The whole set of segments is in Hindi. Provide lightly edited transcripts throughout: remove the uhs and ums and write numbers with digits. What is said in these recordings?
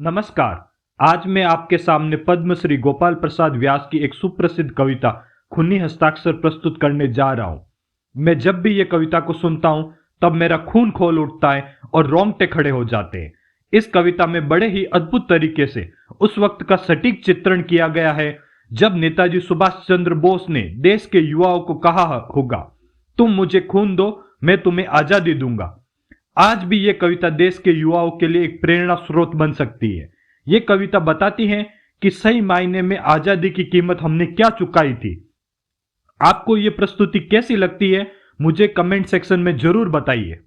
नमस्कार। आज मैं आपके सामने पद्मश्री गोपाल प्रसाद व्यास की एक सुप्रसिद्ध कविता खूनी हस्ताक्षर प्रस्तुत करने जा रहा हूं। मैं जब भी ये कविता को सुनता हूं तब मेरा खून खोल उठता है और रोंगटे खड़े हो जाते हैं। इस कविता में बड़े ही अद्भुत तरीके से उस वक्त का सटीक चित्रण किया गया है जब नेताजी सुभाष चंद्र बोस ने देश के युवाओं को कहा होगा, तुम मुझे खून दो, मैं तुम्हें आजादी दूंगा। आज भी ये कविता देश के युवाओं के लिए एक प्रेरणा स्रोत बन सकती है। ये कविता बताती है कि सही मायने में आजादी की कीमत हमने क्या चुकाई थी। आपको ये प्रस्तुति कैसी लगती है, मुझे कमेंट सेक्शन में जरूर बताइए।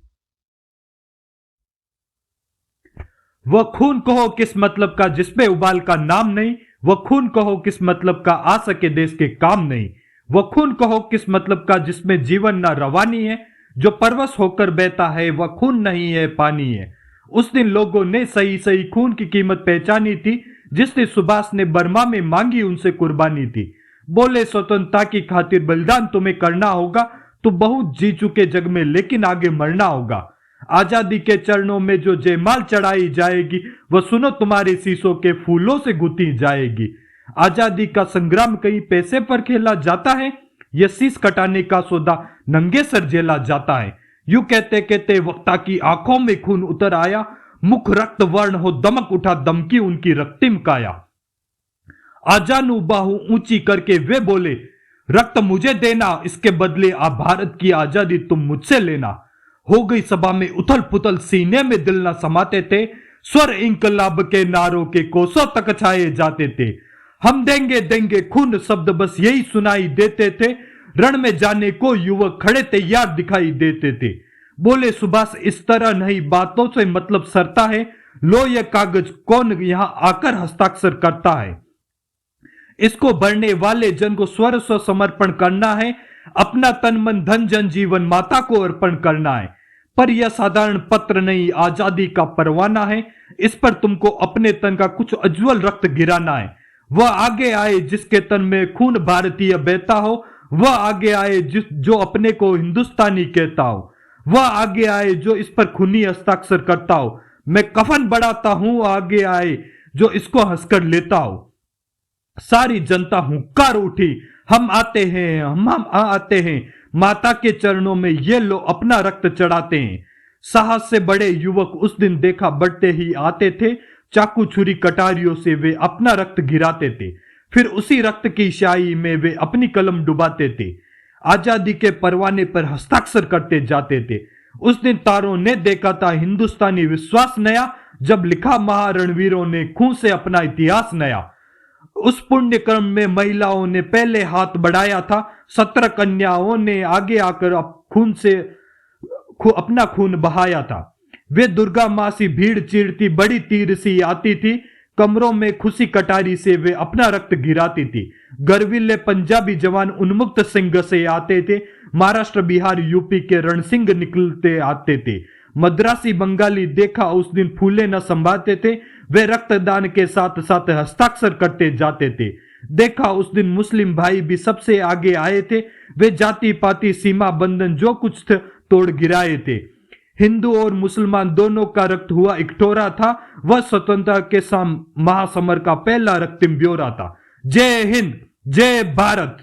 वह खून कहो किस मतलब का जिसपे उबाल का नाम नहीं, वह खून कहो किस मतलब का आ सके देश के काम नहीं, वह खून कहो किस मतलब का जिसमें जीवन ना रवानी है, जो परवश होकर बहता है वह खून नहीं है पानी है। उस दिन लोगों ने सही सही खून की कीमत पहचानी थी, जिसने सुभाष ने बर्मा में मांगी उनसे कुर्बानी थी। बोले स्वतंत्रता की खातिर बलिदान तुम्हें करना होगा, तो बहुत जी चुके जग में लेकिन आगे मरना होगा। आजादी के चरणों में जो जयमाल चढ़ाई जाएगी, वह सुनो तुम्हारे शीशों के फूलों से गुथी जाएगी। आजादी का संग्राम कहीं पैसे पर खेला जाता है, यह शीश कटाने का सौदा नंगे सर झेला जाता है। यूं कहते कहते वक्ता की आंखों में खून उतर आया, मुख रक्त वर्ण हो दमक उठा दमकी उनकी रक्तिम काया। आजानू बाहू ऊंची करके वे बोले, रक्त मुझे देना, इसके बदले आप भारत की आजादी तुम मुझसे लेना। हो गई सभा में उथल पुथल, सीने में दिल न समाते थे, स्वर इंकलाब के नारों के कोसों तक छाए जाते थे। हम देंगे देंगे खून शब्द बस यही सुनाई देते थे, रण में जाने को युवक खड़े तैयार दिखाई देते थे। बोले सुभाष इस तरह नहीं, बातों से मतलब सरता है, लो ये कागज कौन यहां आकर हस्ताक्षर करता है। इसको भरने वाले जन को स्वर स्व समर्पण करना है, अपना तन मन धन जन जीवन माता को अर्पण करना है। पर यह साधारण पत्र नहीं, आजादी का परवाना है, इस पर तुमको अपने तन का कुछ उज्ज्वल रक्त गिराना है। वह आगे आए जिसके तन में खून भारतीय बहता हो, वह आगे आए जो अपने को हिंदुस्तानी कहता हो, वह आगे आए जो इस पर खूनी हस्ताक्षर करता हो। मैं कफन बढ़ाता हूं, आगे आए जो इसको हंसकर लेता हो। सारी जनता हुंकार उठी, हम आते हैं, हम आते हैं, माता के चरणों में ये लो अपना रक्त चढ़ाते हैं। साहस से बड़े युवक उस दिन देखा बढ़ते ही आते थे, चाकू छुरी कटारियों से वे अपना रक्त गिराते थे, फिर उसी रक्त की स्याही में वे अपनी कलम डुबाते थे, आजादी के परवाने पर हस्ताक्षर करते जाते थे। उस दिन तारों ने देखा था हिंदुस्तानी विश्वास नया, जब लिखा महारणवीरों ने खून से अपना इतिहास नया। उस पुण्य कर्म में महिलाओं ने पहले हाथ बढ़ाया था, 17 कन्याओं ने आगे आकर खून से अपना खून बहाया था। वे दुर्गा माँ सी भीड़ चीरती बड़ी तीर सी आती थी, कमरों में खुशी कटारी से वे अपना रक्त गिराती थी। गर्विले पंजाबी जवान उन्मुक्त सिंह से आते थे, महाराष्ट्र बिहार यूपी के रणसिंह निकलते आते थे। मद्रासी बंगाली देखा उस दिन फूले न संभाते थे, वे रक्तदान के साथ साथ हस्ताक्षर करते जाते थे। देखा उस दिन मुस्लिम भाई भी सबसे आगे आए थे, वे जाति पाति सीमा बंधन जो कुछ तोड़ गिराए थे। हिंदू और मुसलमान दोनों का रक्त हुआ इकठोरा था, वह स्वतंत्रता के महासमर का पहला रक्तिम ब्यौरा था। जय हिंद, जय भारत।